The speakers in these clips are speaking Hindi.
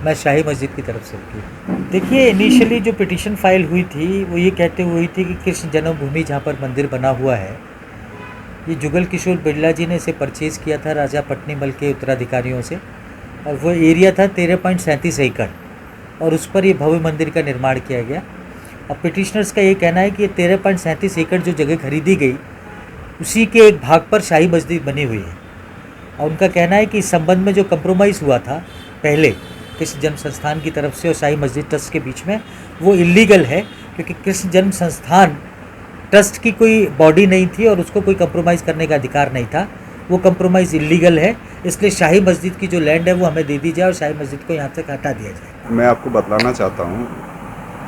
मैं शाही मस्जिद की तरफ से वकील। देखिए, इनिशियली जो पिटीशन फाइल हुई थी वो ये कहते हुई थी कि कृष्ण जन्मभूमि जहाँ पर मंदिर बना हुआ है, ये जुगल किशोर बिरला जी ने इसे परचेज़ किया था राजा पट्नीमल के उत्तराधिकारियों से, और वो एरिया था 13.37 एकड़, और उस पर ये भव्य मंदिर का निर्माण किया गया। अब पिटिशनर्स का ये कहना है कि ये 13.37 एकड़ जो जगह खरीदी गई, उसी के एक भाग पर शाही मस्जिद बनी हुई है, और उनका कहना है कि इस संबंध में जो कंप्रोमाइज़ हुआ था पहले कृष्ण जन्म संस्थान की तरफ से और शाही मस्जिद ट्रस्ट के बीच में, वो इलीगल है, क्योंकि कृष्ण जन्म संस्थान ट्रस्ट की कोई बॉडी नहीं थी और उसको कोई कंप्रोमाइज़ करने का अधिकार नहीं था। वो कंप्रोमाइज़ इलीगल है, इसलिए शाही मस्जिद की जो लैंड है वो हमें दे दी जाए और शाही मस्जिद को यहाँ से हटा दिया जाए। मैं आपको बतलाना चाहता हूँ,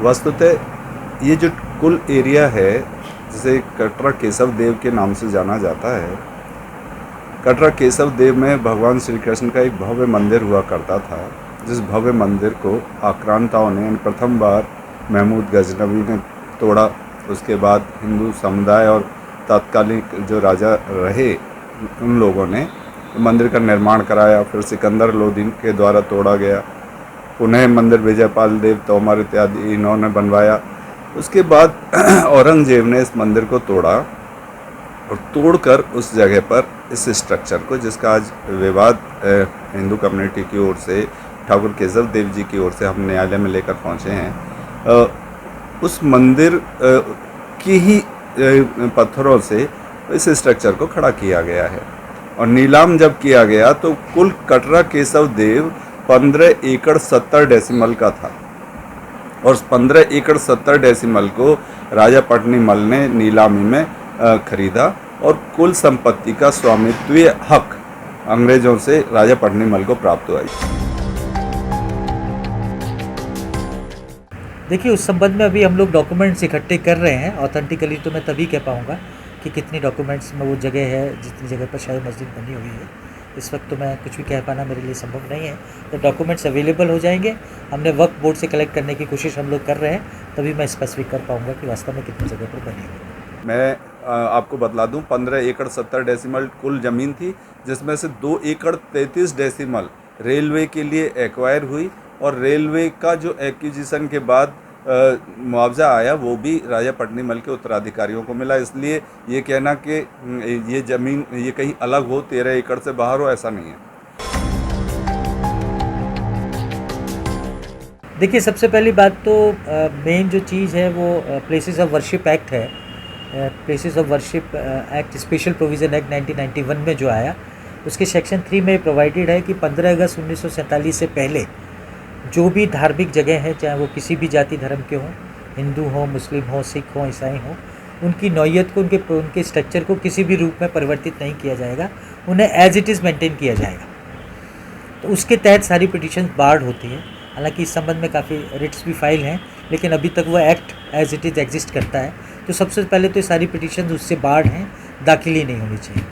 वस्तुतः ये जो कुल एरिया है जिसे कटरा केशव देव के नाम से जाना जाता है, कटरा केशव देव में भगवान श्री कृष्ण का एक भव्य मंदिर हुआ करता था, जिस भव्य मंदिर को आक्रांताओं ने प्रथम बार महमूद गजनवी ने तोड़ा। उसके बाद हिंदू समुदाय और तत्कालीन जो राजा रहे उन लोगों ने मंदिर का निर्माण कराया, फिर सिकंदर लोदी के द्वारा तोड़ा गया, पुनः मंदिर विजयपाल देव तोमर इत्यादि इन्होंने बनवाया। उसके बाद औरंगजेब ने इस मंदिर को तोड़ा और तोड़कर उस जगह पर इस स्ट्रक्चर को, जिसका आज विवाद हिंदू कम्युनिटी की ओर से ठाकुर केशव देव जी की ओर से हम न्यायालय में लेकर पहुँचे हैं, उस मंदिर की ही पत्थरों से इस स्ट्रक्चर को खड़ा किया गया है। और नीलाम जब किया गया तो कुल कटरा केशव देव 15 एकड़ 70 डेसिमल का था, और 15 एकड़ 70 डेसिमल को राजा पट्नीमल ने नीलामी में खरीदा, और कुल संपत्ति का स्वामित्वीय हक अंग्रेजों से राजा पट्नीमल को प्राप्त हुआ। देखिए, उस संबंध में अभी हम लोग डॉक्यूमेंट्स इकट्ठे कर रहे हैं। ऑथेंटिकली तो मैं तभी कह पाऊँगा कि कितनी डॉक्यूमेंट्स में वो जगह है जितनी जगह पर शाही मस्जिद बनी हुई है। इस वक्त तो मैं कुछ भी कह पाना मेरे लिए संभव नहीं है। तो डॉक्यूमेंट्स अवेलेबल हो जाएंगे, हमने वक्फ बोर्ड से कलेक्ट करने की कोशिश हम लोग कर रहे हैं, तभी मैं स्पेसिफिक कर पाऊँगा कि वास्तव में कितनी जगह पर बनी है। मैं आपको बतला दूं, 15 एकड़ 70 डेसिमल कुल ज़मीन थी, जिसमें से 2 एकड़ 33 डेसिमल रेलवे के लिए एक्वायर हुई, और रेलवे का जो एक्विजिशन के बाद मुआवजा आया वो भी राजा पट्नीमल के उत्तराधिकारियों को मिला। इसलिए ये कहना कि ये ज़मीन ये कहीं अलग हो, 13 एकड़ से बाहर हो, ऐसा नहीं है। देखिए, सबसे पहली बात तो मेन जो चीज़ है वो प्लेसेस ऑफ वर्शिप एक्ट है। Places of worship act special provision act 1991 में जो आया, उसके सेक्शन 3 में प्रोवाइडेड है कि 15 अगस्त 1947 से पहले जो भी धार्मिक जगह हैं, चाहे वो किसी भी जाति धर्म के हों, हिंदू हों, मुस्लिम हों, सिख हों, ईसाई हों, उनकी नौयत को, उनके स्ट्रक्चर को किसी भी रूप में परिवर्तित नहीं किया जाएगा, उन्हें एज इट इज़ मेंटेन किया जाएगा। तो उसके तहत सारी पिटीशन बार्ड होती हैं। हालांकि इस संबंध में काफ़ी रिट्स भी फाइल हैं, लेकिन अभी तक वो act as it is exist करता है। तो सबसे पहले तो ये सारी पिटीशन उससे बार्ड हैं, दाखिल ही नहीं होनी चाहिए।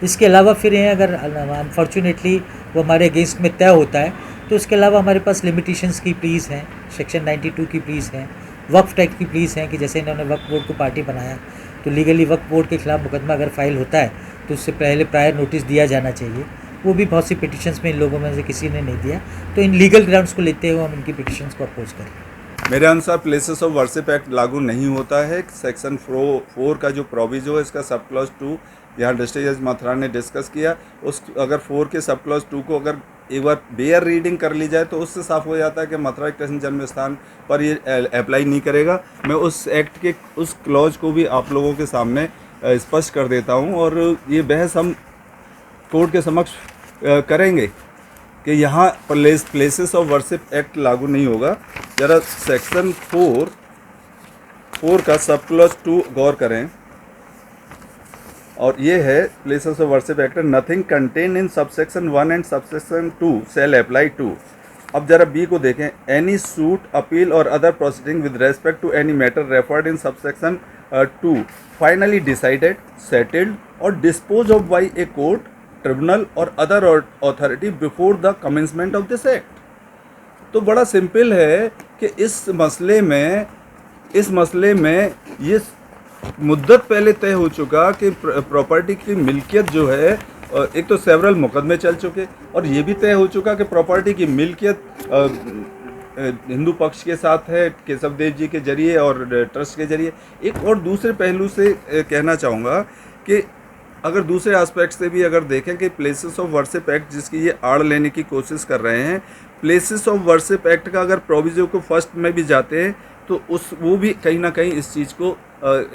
इसके अलावा फिर हैं, अगर अनफॉर्चुनेटली वो हमारे अगेंस्ट में तय होता है, तो उसके अलावा हमारे पास लिमिटेशंस की प्लीज़ हैं, सेक्शन 92 की प्लीज़ हैं, वक्फ एक्ट की प्लीज़ हैं कि जैसे इन्होंने वक्फ बोर्ड को पार्टी बनाया, तो लीगली वक्फ बोर्ड के खिलाफ मुकदमा अगर फाइल होता है तो उससे पहले प्रायर नोटिस दिया जाना चाहिए। वो भी बहुत सी पिटिशन्स में इन लोगों में से किसी ने नहीं दिया, तो इन लीगल ग्राउंड्स को लेते हुए हम इनकी पिटिशन्स को अपोज करें। मेरे अनुसार प्लेसेस ऑफ वर्शिप एक्ट लागू नहीं होता है। सेक्शन 4 का जो प्रोविजो है, इसका सब क्लॉज 2 यहाँ डिस्ट्रिक्ट जज मथुरा ने डिस्कस किया, उस अगर 4 के सब क्लॉज 2 को अगर एक बार बेयर रीडिंग कर ली जाए तो उससे साफ हो जाता है कि मथुरा कृष्ण जन्म स्थान पर ये अप्लाई नहीं करेगा। मैं उस एक्ट के उस क्लॉज को भी आप लोगों के सामने स्पष्ट कर देता हूँ, और ये बहस हम कोर्ट के समक्ष करेंगे कि यहाँ प्लेसेस ऑफ वर्शिप एक्ट लागू नहीं होगा। ज़रा सेक्शन 4 का सब क्लॉज 2 गौर करें, और ये है places of worship act, nothing contained in subsection 1 and subsection 2 shall apply to. अब जरा बी को देखें, एनी सूट, अपील और other proceeding with respect to any matter referred in subsection 2 finally decided, settled और disposed of by a court, tribunal और other authority before the commencement of this act. तो बड़ा सिंपल है कि इस मसले में ये मुद्दत पहले तय हो चुका कि प्रॉपर्टी की मिल्कियत जो है एक तो सेवरल मुकदमे चल चुके और ये भी तय हो चुका कि प्रॉपर्टी की मिल्कियत हिंदू पक्ष के साथ है केशव देव जी के जरिए और ट्रस्ट के जरिए। एक और दूसरे पहलू से कहना चाहूँगा कि अगर दूसरे एस्पेक्ट से भी अगर देखें कि प्लेसेस ऑफ वर्शिप एक्ट जिसकी ये आड़ लेने की कोशिश कर रहे हैं, प्लेसेस ऑफ वर्शिप एक्ट का अगर प्रोविजन को फर्स्ट में भी जाते हैं तो वो भी कहीं ना कहीं इस चीज़ को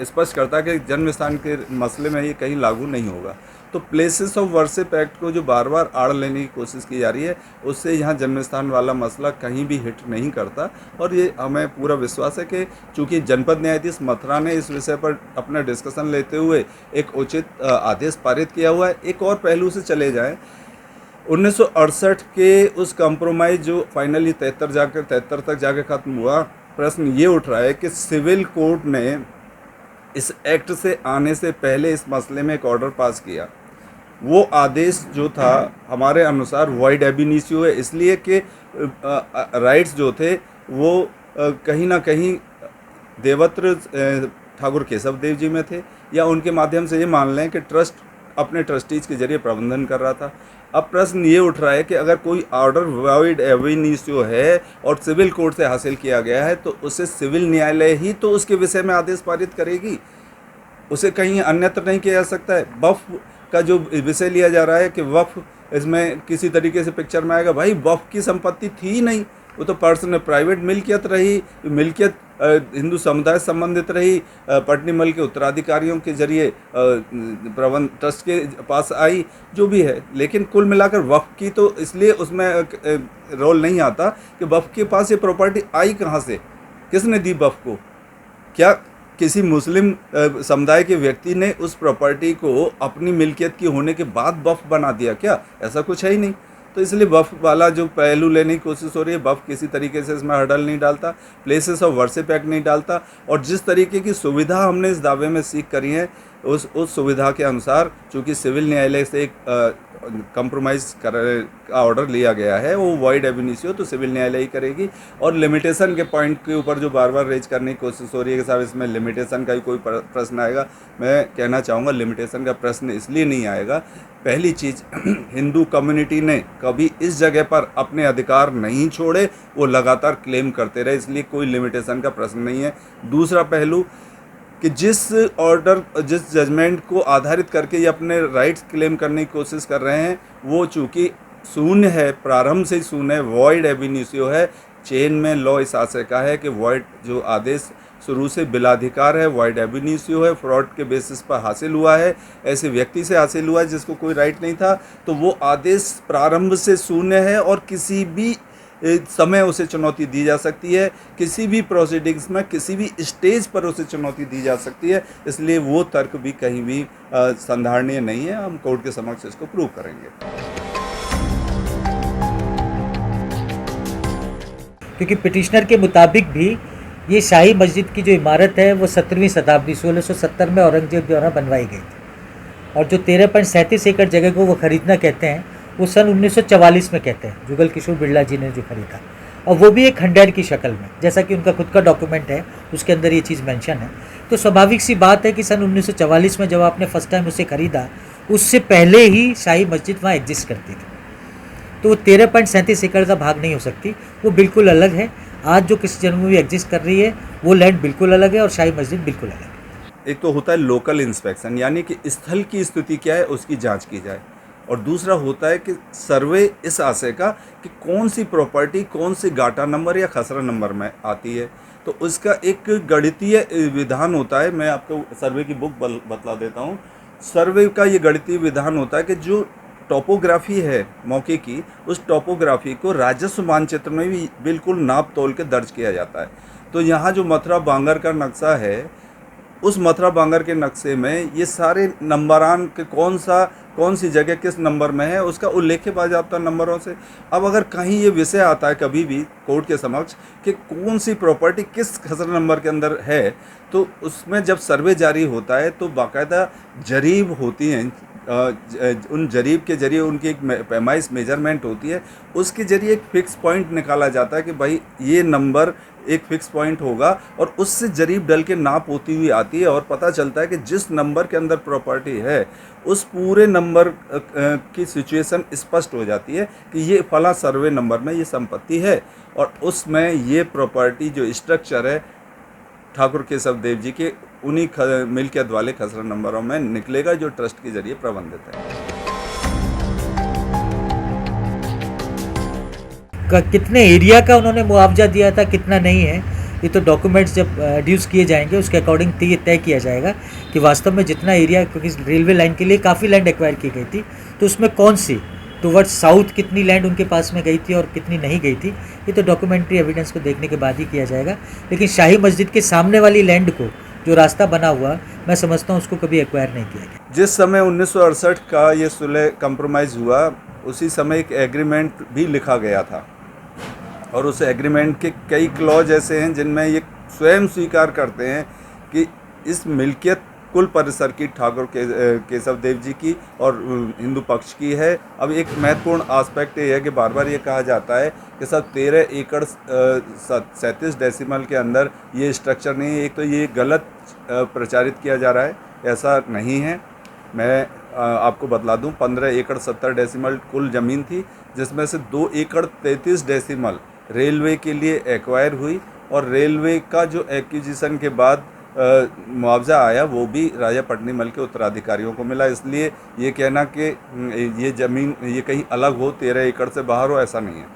स्पष्ट करता है कि जन्म स्थान के मसले में ये कहीं लागू नहीं होगा। तो प्लेसेस ऑफ वर्शिप एक्ट को जो बार बार आड़ लेने की कोशिश की जा रही है उससे यहाँ जन्म स्थान वाला मसला कहीं भी हिट नहीं करता। और ये हमें पूरा विश्वास है कि चूँकि जनपद न्यायाधीश मथुरा ने इस विषय पर अपना डिस्कशन लेते हुए एक उचित आदेश पारित किया हुआ है। एक और पहलू से चले जाएँ, 1968 के उस कंप्रोमाइज़ जो फाइनली 73 तक जाकर ख़त्म हुआ, प्रश्न ये उठ रहा है कि सिविल कोर्ट ने इस एक्ट से आने से पहले इस मसले में एक ऑर्डर पास किया। वो आदेश जो था हमारे अनुसार वॉइड एब इनिशियो है, इसलिए कि राइट्स जो थे वो कहीं ना कहीं देवत्र ठाकुर केशव देव जी में थे, या उनके माध्यम से ये मान लें कि ट्रस्ट अपने ट्रस्टीज़ के जरिए प्रबंधन कर रहा था। अब प्रश्न ये उठ रहा है कि अगर कोई ऑर्डर वॉइड एब इनिशियो है और सिविल कोर्ट से हासिल किया गया है तो उसे सिविल न्यायालय ही तो उसके विषय में आदेश पारित करेगी, उसे कहीं अन्यत्र नहीं किया जा सकता है। वक्फ का जो विषय लिया जा रहा है कि वक्फ इसमें किसी तरीके से पिक्चर में आएगा, भाई वक्फ की संपत्ति थी ही नहीं, वो तो पर्सनल प्राइवेट मिल्कियत रही, मिल्कियत हिंदू समुदाय संबंधित रही, पट्टिमल के उत्तराधिकारियों के जरिए प्रबंध ट्रस्ट के पास आई, जो भी है। लेकिन कुल मिलाकर वक्फ की तो इसलिए उसमें रोल नहीं आता कि वक्फ के पास ये प्रॉपर्टी आई कहाँ से, किसने दी वक्फ को, क्या किसी मुस्लिम समुदाय के व्यक्ति ने उस प्रॉपर्टी को अपनी मिल्कियत की होने के बाद वक्फ बना दिया क्या? ऐसा कुछ है ही नहीं। तो इसलिए वक्फ वाला जो पहलू लेने की कोशिश हो रही है, वक्फ किसी तरीके से इसमें हर्डल नहीं डालता, प्लेसेस ऑफ वर्शिप एक्ट नहीं डालता, और जिस तरीके की सुविधा हमने इस दावे में सीख करी है उस सुविधा के अनुसार चूँकि सिविल न्यायालय से एक कंप्रोमाइज़ का ऑर्डर लिया गया है, वो वॉइड एब इनिशियो तो सिविल न्यायालय ही करेगी। और लिमिटेशन के पॉइंट के ऊपर जो बार बार रेज करने की कोशिश हो रही है कि साहब इसमें लिमिटेशन का ही कोई प्रश्न आएगा, मैं कहना चाहूँगा लिमिटेशन का प्रश्न इसलिए नहीं आएगा। पहली चीज़, हिंदू कम्युनिटी ने कभी इस जगह पर अपने अधिकार नहीं छोड़े, वो लगातार क्लेम करते रहे, इसलिए कोई लिमिटेशन का प्रश्न नहीं है। दूसरा पहलू कि जिस ऑर्डर जिस जजमेंट को आधारित करके ये अपने राइट्स क्लेम करने की कोशिश कर रहे हैं वो चूँकि शून्य है, प्रारंभ से ही शून्य है, वॉइड एब इनिशियो है। चेन में लॉ इस आशय का है कि वॉइड जो आदेश शुरू से बिलाधिकार है, वॉइड एब इनिशियो है, फ्रॉड के बेसिस पर हासिल हुआ है, ऐसे व्यक्ति से हासिल हुआ है जिसको कोई राइट नहीं था, तो वो आदेश प्रारंभ से शून्य है और किसी भी समय उसे चुनौती दी जा सकती है, किसी भी प्रोसीडिंग्स में किसी भी स्टेज पर उसे चुनौती दी जा सकती है। इसलिए वो तर्क भी कहीं भी संधारणीय नहीं है। हम कोर्ट के समक्ष इसको प्रूव करेंगे। क्योंकि पिटिशनर के मुताबिक भी ये शाही मस्जिद की जो इमारत है वो 17वीं शताब्दी 1670 में औरंगजेब द्वारा बनवाई गई थी, और जो 13.37 एकड़ जगह को वो खरीदना कहते हैं वो सन 1944 में कहते हैं, जुगल किशोर बिरला जी ने जो खरीदा, और वो भी एक खंडहर की शक्ल में, जैसा कि उनका खुद का डॉक्यूमेंट है उसके अंदर ये चीज़ मेंशन है। तो स्वाभाविक सी बात है कि सन 1944 में जब आपने फर्स्ट टाइम उसे खरीदा, उससे पहले ही शाही मस्जिद वहाँ एग्जिस्ट करती थी, तो वो 13.37 एकड़ का भाग नहीं हो सकती, वो बिल्कुल अलग है। आज जो किसी जन्म में एग्जिस्ट कर रही है वो लैंड बिल्कुल अलग है और शाही मस्जिद बिल्कुल अलग है। एक तो होता है लोकल इंस्पेक्शन, यानी कि स्थल की स्थिति क्या है उसकी जांच की जाए, और दूसरा होता है कि सर्वे इस आशय का कि कौन सी प्रॉपर्टी कौन सी गाटा नंबर या खसरा नंबर में आती है, तो उसका एक गणितीय विधान होता है। मैं आपको सर्वे की बुक बतला देता हूँ। सर्वे का ये गणितीय विधान होता है कि जो टोपोग्राफी है मौके की, उस टोपोग्राफी को राजस्व मानचित्र में भी बिल्कुल नाप तोल के दर्ज किया जाता है। तो यहाँ जो मथुरा बांगर का नक्शा है, उस मथुरा बांगर के नक्शे में ये सारे नंबरान के कौन सी जगह किस नंबर में है उसका उल्लेख बाज़ाब्ता नंबरों से। अब अगर कहीं ये विषय आता है कभी भी कोर्ट के समक्ष कि कौन सी प्रॉपर्टी किस खसरा नंबर के अंदर है, तो उसमें जब सर्वे जारी होता है तो बाकायदा जरीब होती हैं, उन जरीब के जरिए उनकी एक पैमाइश मेजरमेंट होती है, उसके जरिए एक फिक्स पॉइंट निकाला जाता है कि भाई ये नंबर एक फिक्स पॉइंट होगा और उससे जरीब डल के नाप होती हुई आती है और पता चलता है कि जिस नंबर के अंदर प्रॉपर्टी है उस पूरे नंबर की सिचुएशन स्पष्ट हो जाती है कि ये फला सर्वे नंबर में ये संपत्ति है और उसमें ये प्रॉपर्टी जो स्ट्रक्चर है ठाकुर केशव देव जी के उन्हीं मिल्कियत वाले खसरा नंबरों में निकलेगा जो ट्रस्ट के जरिए प्रबंधित है। कितने एरिया का उन्होंने मुआवजा दिया था, कितना नहीं है, ये तो डॉक्यूमेंट्स जब एड्यूस किए जाएंगे उसके अकॉर्डिंग तय किया जाएगा कि वास्तव में जितना एरिया, क्योंकि रेलवे लाइन के लिए काफ़ी लैंड एक्वायर की गई थी, तो उसमें कौन सी टुवर्ड्स साउथ कितनी लैंड उनके पास में गई थी और कितनी नहीं गई थी, ये तो डॉक्यूमेंट्री एविडेंस को देखने के बाद ही किया जाएगा। लेकिन शाही मस्जिद के सामने वाली लैंड को जो रास्ता बना हुआ, मैं समझता हूँ उसको कभी एक्वायर नहीं किया गया। जिस समय 1968 का ये सुलह कंप्रोमाइज़ हुआ उसी समय एक एग्रीमेंट भी लिखा गया था और उस एग्रीमेंट के कई क्लॉज ऐसे हैं जिनमें ये स्वयं स्वीकार करते हैं कि इस मिल्कियत कुल परिसर की ठाकुर केशव देव जी की और हिंदू पक्ष की है। अब एक महत्वपूर्ण आस्पेक्ट ये है कि बार बार ये कहा जाता है कि सब 13 एकड़ 37 डेसिमल के अंदर ये स्ट्रक्चर नहीं है। एक तो ये गलत प्रचारित किया जा रहा है, ऐसा नहीं है। मैं आपको बतला दूं 15 एकड़ 70 डेसिमल कुल ज़मीन थी जिसमें से 2 एकड़ 33 डेसिमल रेलवे के लिए एक्वायर हुई और रेलवे का जो एक्विजिशन के बाद मुआवजा आया वो भी राजा पटनी मल के उत्तराधिकारियों को मिला। इसलिए ये कहना कि ये ज़मीन ये कहीं अलग हो, 13 एकड़ से बाहर हो, ऐसा नहीं है।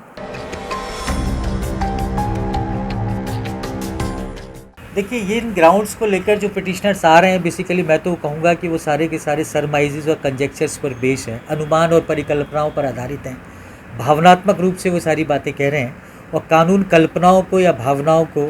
देखिए, ये इन ग्राउंड्स को लेकर जो पिटिशनर्स आ रहे हैं, बेसिकली मैं तो कहूँगा कि वो सारे के सारे सरमाइजेस और कंजेक्चर्स पर बेस हैं, अनुमान और परिकल्पनाओं पर आधारित हैं। भावनात्मक रूप से वो सारी बातें कह रहे हैं और कानून कल्पनाओं को या भावनाओं को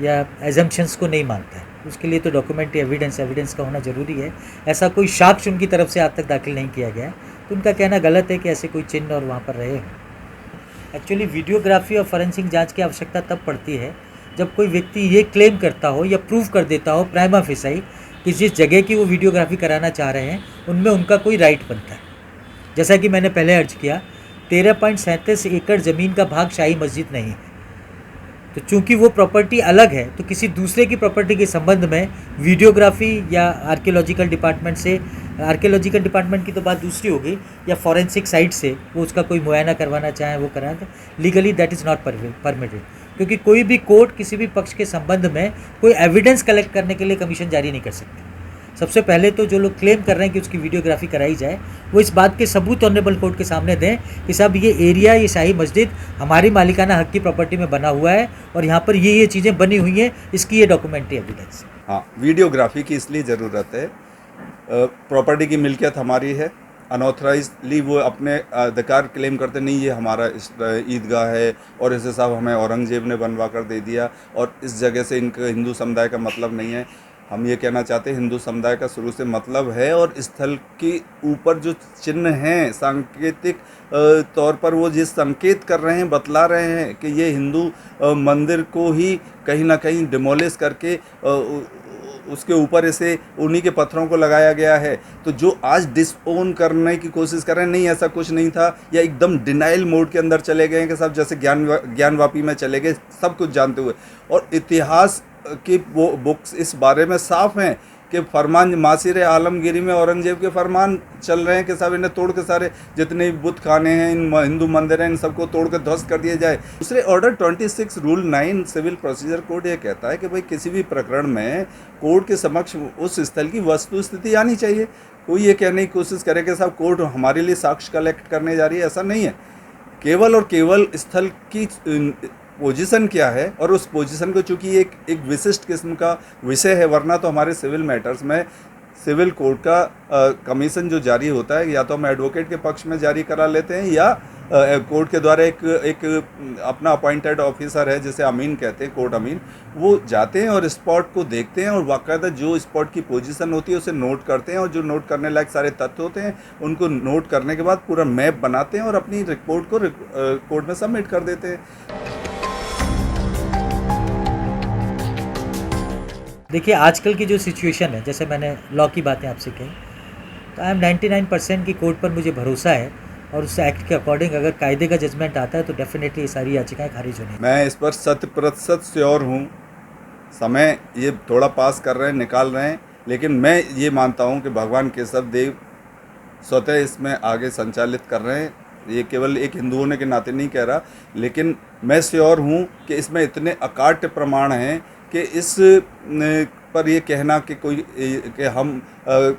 या एजम्पशंस को नहीं मानता है। उसके लिए तो डॉक्यूमेंट्री एविडेंस का होना ज़रूरी है। ऐसा कोई साक्ष्य उनकी तरफ से आज तक दाखिल नहीं किया गया है, तो उनका कहना गलत है कि ऐसे कोई चिन्ह और वहाँ पर रहे हों। एक्चुअली वीडियोग्राफी और फॉरेंसिक जांच की आवश्यकता तब पड़ती है जब कोई व्यक्ति ये क्लेम करता हो या प्रूव कर देता हो प्राइमा फेसाई कि जिस जगह की वो वीडियोग्राफी कराना चाह रहे हैं उनमें उनका कोई राइट बनता है। जैसा कि मैंने पहले अर्ज किया, 13.37 एकड़ ज़मीन का भाग शाही मस्जिद नहीं है, तो चूंकि वो प्रॉपर्टी अलग है तो किसी दूसरे की प्रॉपर्टी के संबंध में वीडियोग्राफी या आर्कियोलॉजिकल डिपार्टमेंट से, आर्कियोलॉजिकल डिपार्टमेंट की तो बात दूसरी होगी, या फॉरेंसिक साइट से वो उसका कोई मुआयना करवाना चाहें वो कराएं, तो legally that is not permitted. क्योंकि कोई भी कोर्ट किसी भी पक्ष के संबंध में कोई एविडेंस कलेक्ट करने के लिए कमीशन जारी नहीं कर सकती। सबसे पहले तो जो लोग क्लेम कर रहे हैं कि उसकी वीडियोग्राफी कराई जाए वो इस बात के सबूत ऑनरेबल कोर्ट के सामने दें कि साहब ये एरिया, ये शाही मस्जिद हमारी मालिकाना हक की प्रॉपर्टी में बना हुआ है और यहाँ पर ये चीज़ें बनी हुई हैं, इसकी ये डॉक्यूमेंट्री एविडेंस। हाँ, वीडियोग्राफी की इसलिए ज़रूरत है, प्रॉपर्टी की मिल्कियत हमारी है, अनऑथराइजली वो अपने अधिकार क्लेम करते नहीं, ये हमारा ईदगाह है और इसे साहब हमें औरंगजेब ने बनवा कर दे दिया और इस जगह से इनका हिंदू समुदाय का मतलब नहीं है। हम ये कहना चाहते हैं हिंदू समुदाय का शुरू से मतलब है और स्थल के ऊपर जो चिन्ह हैं सांकेतिक तौर पर वो जिस संकेत कर रहे हैं, बतला रहे हैं कि ये हिंदू मंदिर को ही कहीं ना कहीं डिमोलिश करके उसके ऊपर ऐसे उन्हीं के पत्थरों को लगाया गया है। तो जो आज डिसओन करने की कोशिश कर रहे हैं, नहीं ऐसा कुछ नहीं था, या एकदम डिनाइल मोड के अंदर चले गए हैं कि सब जैसे ज्ञानवापी में चले गए सब कुछ जानते हुए। और इतिहास की वो बुक्स इस बारे में साफ हैं कि फरमान मासिर आलमगिरी में औरंगजेब के फरमान चल रहे हैं कि सब इन्हें तोड़ के सारे जितने भी बुत खाने हैं, इन हिंदू मंदिर हैं, इन सबको तोड़ के ध्वस्त कर दिया जाए। दूसरे order 26 rule 9 civil procedure code ये कहता है कि भाई किसी भी प्रकरण में कोर्ट के समक्ष उस स्थल की वस्तु स्थिति आनी चाहिए। कोई ये कहने की कोशिश करे कि साहब कोर्ट हमारे लिए साक्ष्य कलेक्ट करने जा रही है, ऐसा नहीं है। केवल और केवल स्थल की पोजीशन क्या है और उस पोजीशन को चूँकि एक विशिष्ट किस्म का विषय है, वरना तो हमारे सिविल मैटर्स में सिविल कोर्ट का कमीशन जो जारी होता है या तो हम एडवोकेट के पक्ष में जारी करा लेते हैं या कोर्ट के द्वारा एक अपना अपॉइंटेड ऑफिसर है जिसे अमीन कहते हैं, कोर्ट अमीन, वो जाते हैं और स्पॉट को देखते हैं और बाकायदा जो स्पॉट की पोजीशन होती है उसे नोट करते हैं और जो नोट करने लायक सारे तथ्य होते हैं उनको नोट करने के बाद पूरा मैप बनाते हैं और अपनी रिपोर्ट को कोर्ट में सबमिट कर देते हैं। देखिए, आजकल की जो सिचुएशन है, जैसे मैंने लॉ की बातें आपसे कही, तो आई एम 99% की कोर्ट पर मुझे भरोसा है और उस एक्ट के अकॉर्डिंग अगर कायदे का जजमेंट आता है तो डेफिनेटली ये सारी याचिकाएं खारिज होनी। मैं इस पर 100% श्योर हूँ। समय ये थोड़ा पास कर रहे हैं, निकाल रहे हैं, लेकिन मैं ये मानता हूँ कि भगवान केशव देव स्वतः इसमें आगे संचालित कर रहे हैं। ये केवल एक हिंदू होने के नाते नहीं कह रहा, लेकिन मैं श्योर हूँ कि इसमें इतने अकाट्य प्रमाण हैं कि इस पर ये कहना कि कि हम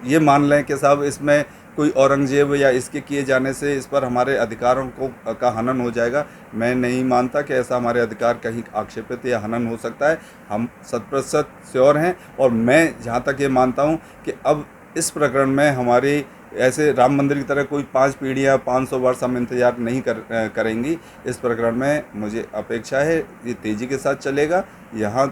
ये मान लें कि साहब इसमें कोई औरंगजेब या इसके किए जाने से इस पर हमारे अधिकारों का हनन हो जाएगा, मैं नहीं मानता कि ऐसा हमारे अधिकार कहीं आक्षेपित या हनन हो सकता है। हम 100% श्योर हैं। और मैं जहाँ तक ये मानता हूँ कि अब इस प्रकरण में हमारी ऐसे राम मंदिर की तरह कोई 5 पीढ़ियाँ 500 वर्ष हम इंतजार नहीं करेंगी। इस प्रकरण में मुझे अपेक्षा है ये तेज़ी के साथ चलेगा। यहाँ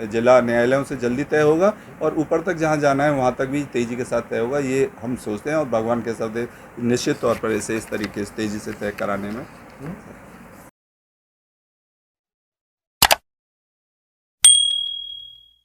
जिला न्यायालयों से जल्दी तय होगा और ऊपर तक जहाँ जाना है वहाँ तक भी तेज़ी के साथ तय होगा, ये हम सोचते हैं। और भगवान केशव देव निश्चित तौर पर इसे इस तरीके से तेज़ी से तय कराने में